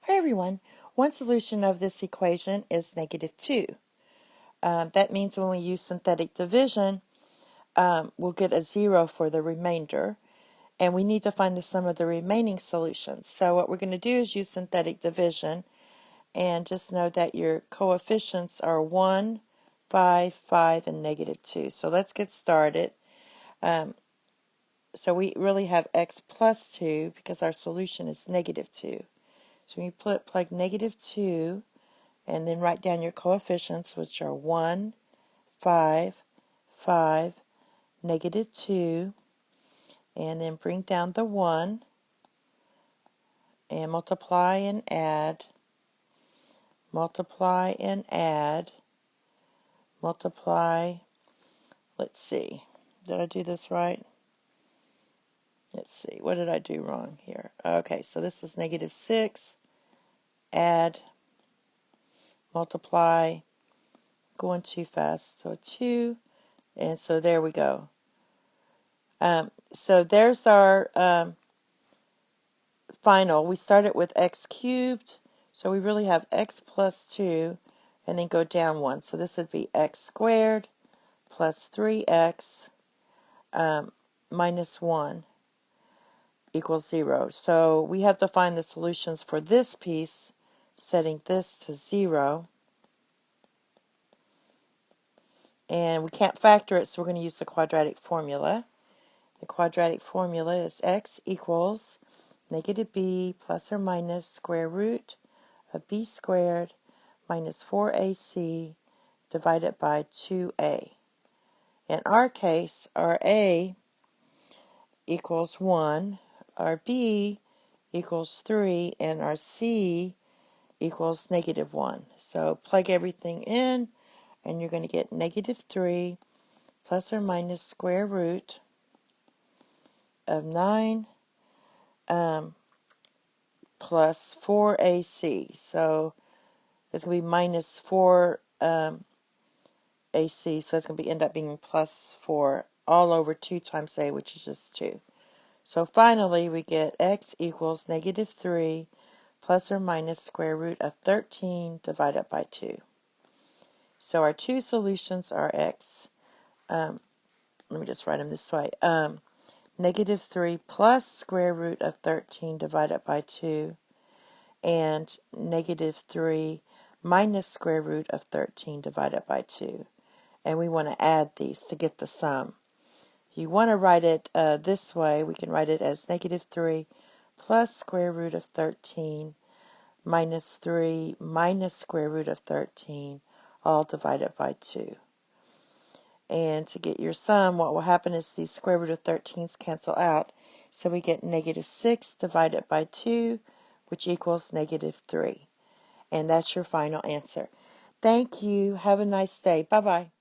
Hi everyone. One solution of this equation is -2. That means when we use synthetic division, we'll get a 0 for the remainder, and we need to find the sum of the remaining solutions. So what we're going to do is use synthetic division, and just know that your coefficients are 1, 5, 5, and -2. So let's get started. So we really have x plus 2 because our solution is -2. So you plug -2 and then write down your coefficients, which are 1, 5, 5, -2, and then bring down the 1 and multiply and add, multiply and add, multiply. Let's see, did I do this right? Let's see, what did I do wrong here? Okay, so this is -6, add, multiply, going too fast, so 2, and so there we go. So there's our final. We started with x cubed, so we really have x plus 2, and then go down 1. So this would be x squared plus 3x minus 1 equals 0. So we have to find the solutions for this piece, setting this to 0. And we can't factor it, so we're going to use the quadratic formula. The quadratic formula is x equals -b plus or minus square root of b squared minus 4ac divided by 2a. In our case, our a equals 1, our b equals 3, and our c equals -1. So plug everything in, and you're going to get -3 plus or minus square root of 9 plus 4ac. So it's going to be minus 4 AC, so it's going to end up being plus 4 all over 2 times a, which is just 2. So finally, we get x equals -3 plus or minus square root of 13 divided by 2. So our two solutions are x. Let me just write them this way. -3 plus square root of 13 divided by 2, and -3 minus square root of 13 divided by 2. And we want to add these to get the sum. If you want to write it this way, we can write it as -3 plus square root of 13 minus 3 minus square root of 13, all divided by 2. And to get your sum, what will happen is these square root of 13s cancel out. So we get -6 divided by 2, which equals -3. And that's your final answer. Thank you. Have a nice day. Bye-bye.